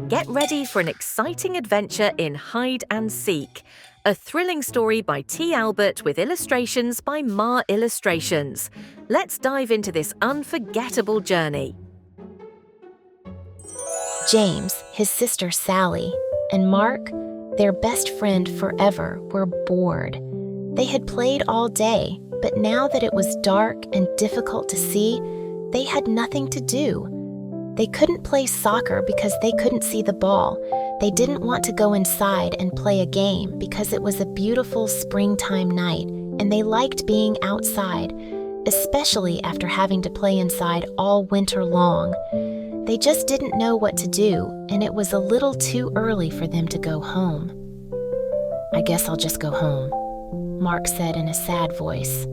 Get ready for an exciting adventure in Hide and Seek, a thrilling story by T. Albert with illustrations by Maa Illustrations. Let's dive into this unforgettable journey. James, his sister Sally, and Mark, their best friend forever, were bored. They had played all day, but now that it was dark and difficult to see, they had nothing to do. They couldn't play soccer because they couldn't see the ball. They didn't want to go inside and play a game because it was a beautiful springtime night, and they liked being outside, especially after having to play inside all winter long. They just didn't know what to do, and it was a little too early for them to go home. "I guess I'll just go home," Mark said in a sad voice.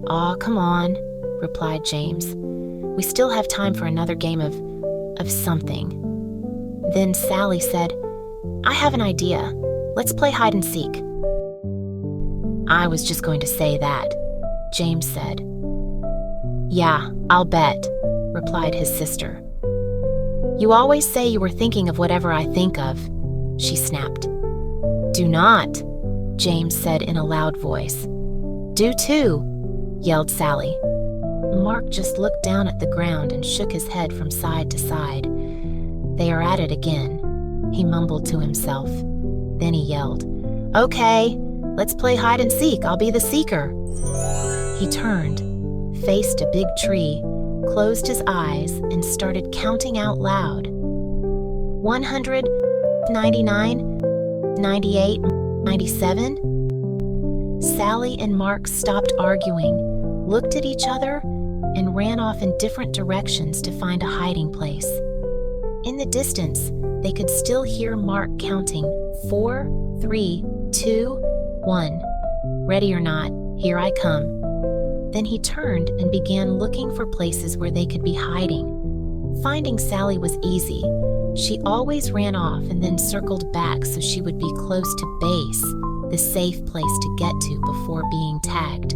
"Aw, come on," replied James. "We still have time for another game of something." Then Sally said, "I have an idea. Let's play hide and seek." "I was just going to say that," James said. "Yeah, I'll bet," replied his sister. "You always say you were thinking of whatever I think of," she snapped. "Do not," James said in a loud voice. "Do too," yelled Sally. Mark just looked down at the ground and shook his head from side to side. "They are at it again," he mumbled to himself. Then he yelled, "Okay, let's play hide and seek. I'll be the seeker." He turned, faced a big tree, closed his eyes, and started counting out loud. 100, 99, 98, 97. Sally and Mark stopped arguing, looked at each other, and ran off in different directions to find a hiding place. In the distance, they could still hear Mark counting 4, 3, 2, 1. "Ready or not, here I come." Then he turned and began looking for places where they could be hiding. Finding Sally was easy. She always ran off and then circled back so she would be close to base, the safe place to get to before being tagged.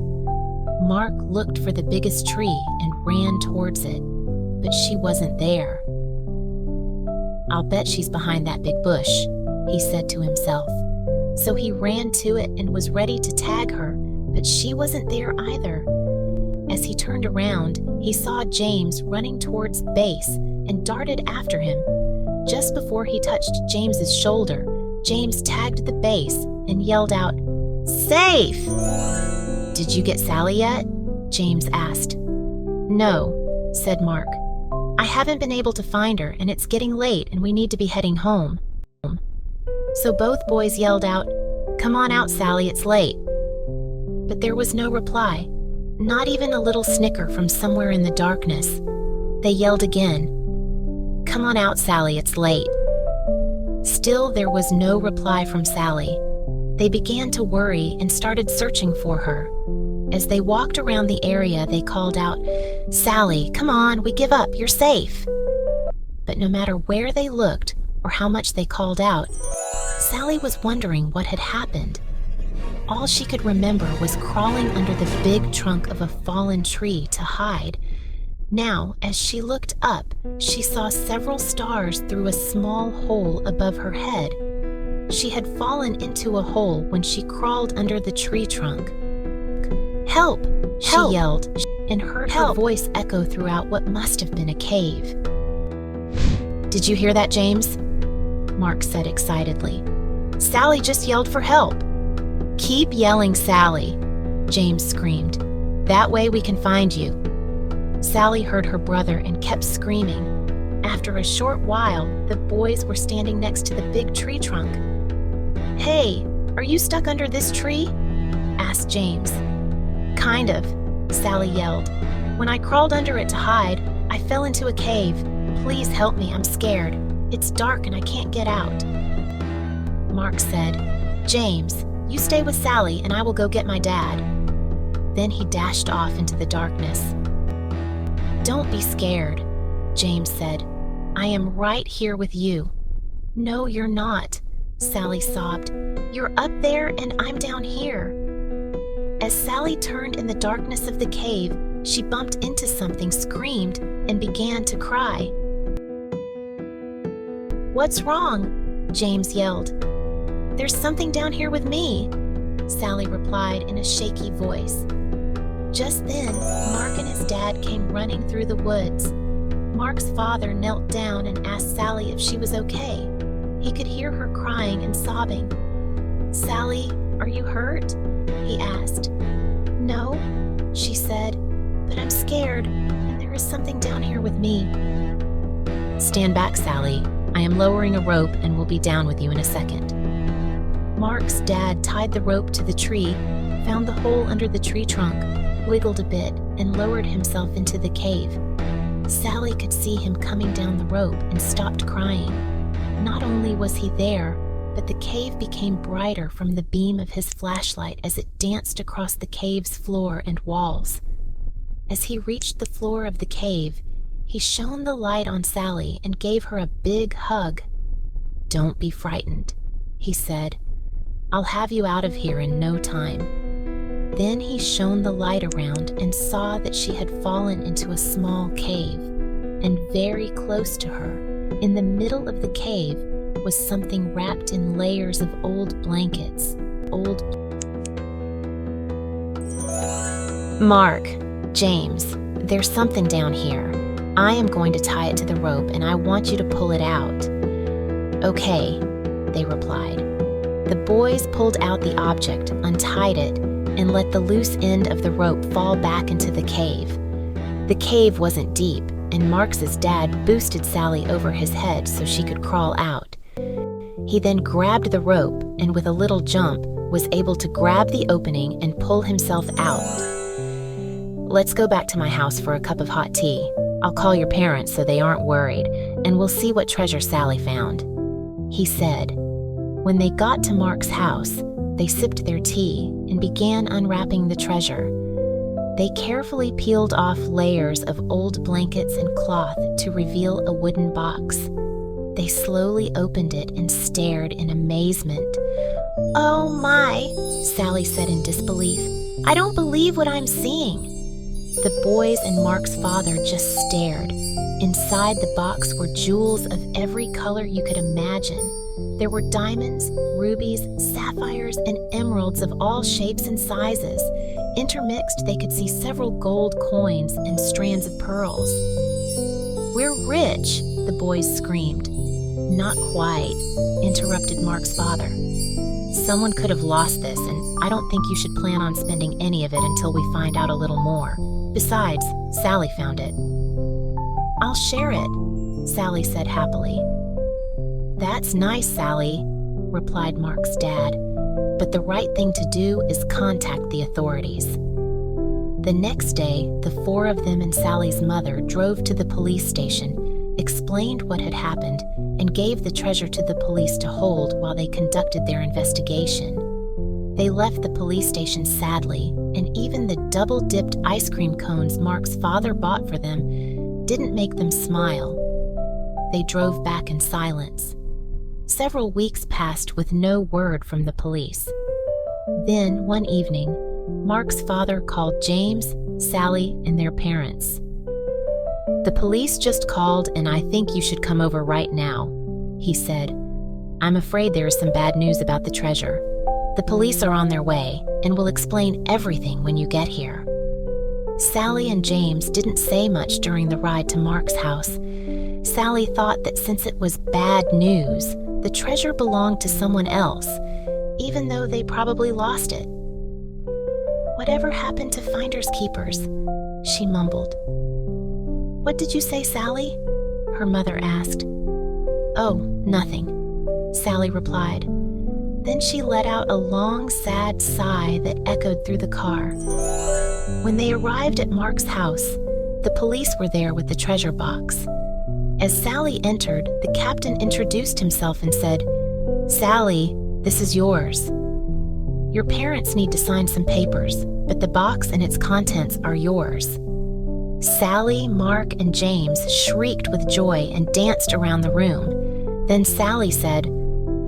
Mark looked for the biggest tree and ran towards it, but she wasn't there. "I'll bet she's behind that big bush," he said to himself. So he ran to it and was ready to tag her, but she wasn't there either. As he turned around, he saw James running towards base and darted after him. Just before he touched James's shoulder, James tagged the base and yelled out, "Safe!" "Did you get Sally yet?" James asked. "No," said Mark. "I haven't been able to find her, and it's getting late and we need to be heading home." So both boys yelled out, "Come on out, Sally, it's late." But there was no reply, not even a little snicker from somewhere in the darkness. They yelled again, "Come on out, Sally, it's late." Still, there was no reply from Sally. They began to worry and started searching for her. As they walked around the area, they called out, "Sally, come on, we give up, you're safe." But no matter where they looked or how much they called out, Sally was wondering what had happened. All she could remember was crawling under the big trunk of a fallen tree to hide. Now, as she looked up, she saw several stars through a small hole above her head. She had fallen into a hole when she crawled under the tree trunk. "Help!" she yelled, and heard her voice echo throughout what must have been a cave. "Did you hear that, James?" Mark said excitedly. "Sally just yelled for help." "Keep yelling, Sally," James screamed. "That way we can find you." Sally heard her brother and kept screaming. After a short while, the boys were standing next to the big tree trunk. "Hey, are you stuck under this tree?" asked James. "Kind of," Sally yelled. "When I crawled under it to hide, I fell into a cave. Please help me, I'm scared. It's dark and I can't get out." Mark said, "James, you stay with Sally and I will go get my dad." Then he dashed off into the darkness. "Don't be scared," James said. "I am right here with you." "No, you're not," Sally sobbed. "You're up there and I'm down here." As Sally turned in the darkness of the cave, She bumped into something, screamed, and began to cry. "What's wrong?" James yelled. "There's something down here with me," Sally replied in a shaky voice. Just then, Mark and his dad came running through the woods. Mark's father knelt down and asked Sally if she was okay. He could hear her crying and sobbing. "Sally, are you hurt?" he asked. "No," she said, "but I'm scared, and there is something down here with me." "Stand back, Sally. I am lowering a rope and will be down with you in a second." Mark's dad tied the rope to the tree, found the hole under the tree trunk, wiggled a bit, and lowered himself into the cave. Sally could see him coming down the rope and stopped crying. Not only was he there, but the cave became brighter from the beam of his flashlight as it danced across the cave's floor and walls. As he reached the floor of the cave, he shone the light on Sally and gave her a big hug. "Don't be frightened," he said. "I'll have you out of here in no time." Then he shone the light around and saw that she had fallen into a small cave, and very close to her, in the middle of the cave, was something wrapped in layers of old blankets. "Mark, James, there's something down here. I am going to tie it to the rope and I want you to pull it out." "Okay," they replied. The boys pulled out the object, untied it, and let the loose end of the rope fall back into the cave. The cave wasn't deep, and Mark's dad boosted Sally over his head so she could crawl out. He then grabbed the rope and with a little jump was able to grab the opening and pull himself out. "Let's go back to my house for a cup of hot tea. I'll call your parents so they aren't worried, and we'll see what treasure Sally found," he said. When they got to Mark's house, they sipped their tea and began unwrapping the treasure. They carefully peeled off layers of old blankets and cloth to reveal a wooden box. They slowly opened it and stared in amazement. "Oh my," Sally said in disbelief. "I don't believe what I'm seeing." The boys and Mark's father just stared. Inside the box were jewels of every color you could imagine. There were diamonds, rubies, sapphires, and emeralds of all shapes and sizes. Intermixed, they could see several gold coins and strands of pearls. "We're rich," the boys screamed. "Not quite," interrupted Mark's father. "Someone could have lost this, and I don't think you should plan on spending any of it until we find out a little more. Besides, Sally found it." "I'll share it," Sally said happily. "That's nice, Sally," replied Mark's dad, "but the right thing to do is contact the authorities." The next day, the four of them and Sally's mother drove to the police station, explained what had happened, and gave the treasure to the police to hold while they conducted their investigation. They left the police station sadly, and even the double-dipped ice cream cones Mark's father bought for them didn't make them smile. They drove back in silence. Several weeks passed with no word from the police. Then, one evening, Mark's father called James, Sally, and their parents. "The police just called, and I think you should come over right now," he said. "I'm afraid there is some bad news about the treasure. The police are on their way, and will explain everything when you get here." Sally and James didn't say much during the ride to Mark's house. Sally thought that since it was bad news, the treasure belonged to someone else, even though they probably lost it. "Whatever happened to finders keepers?" she mumbled. "What did you say, Sally?" her mother asked. "Oh, nothing," Sally replied. Then she let out a long, sad sigh that echoed through the car. When they arrived at Mark's house, the police were there with the treasure box. As Sally entered, the captain introduced himself and said, "Sally, this is yours. Your parents need to sign some papers, but the box and its contents are yours." Sally, Mark, and James shrieked with joy and danced around the room. Then Sally said,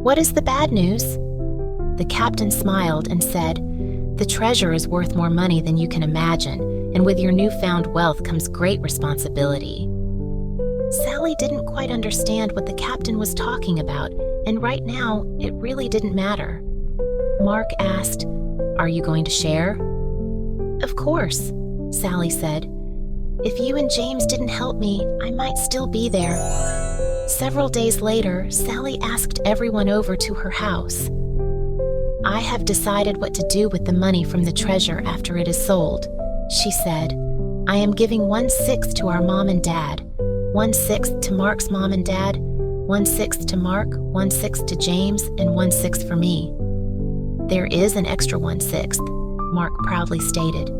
"What is the bad news?" The captain smiled and said, "The treasure is worth more money than you can imagine, and with your newfound wealth comes great responsibility." Sally didn't quite understand what the captain was talking about, and right now, it really didn't matter. Mark asked, "Are you going to share?" "Of course," Sally said. "If you and James didn't help me, I might still be there." Several days later, Sally asked everyone over to her house. "I have decided what to do with the money from the treasure after it is sold," she said. "I am giving 1/6 to our mom and dad, 1/6 to Mark's mom and dad, 1/6 to Mark, 1/6 to James, and 1/6 for me." "There is an extra 1/6, Mark proudly stated.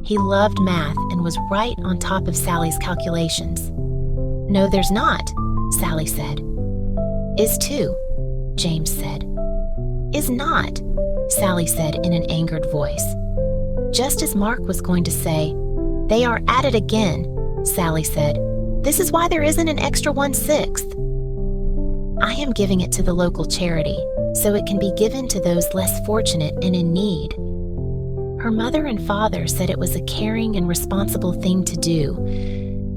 He loved math and was right on top of Sally's calculations. "No, there's not," Sally said. "Is 2, James said. "Is not," Sally said in an angered voice. Just as Mark was going to say, "They are at it again," Sally said. "This is why there isn't an extra 1/6. I am giving it to the local charity, so it can be given to those less fortunate and in need." Her mother and father said it was a caring and responsible thing to do.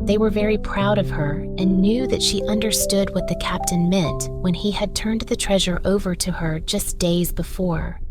They were very proud of her and knew that she understood what the captain meant when he had turned the treasure over to her just days before.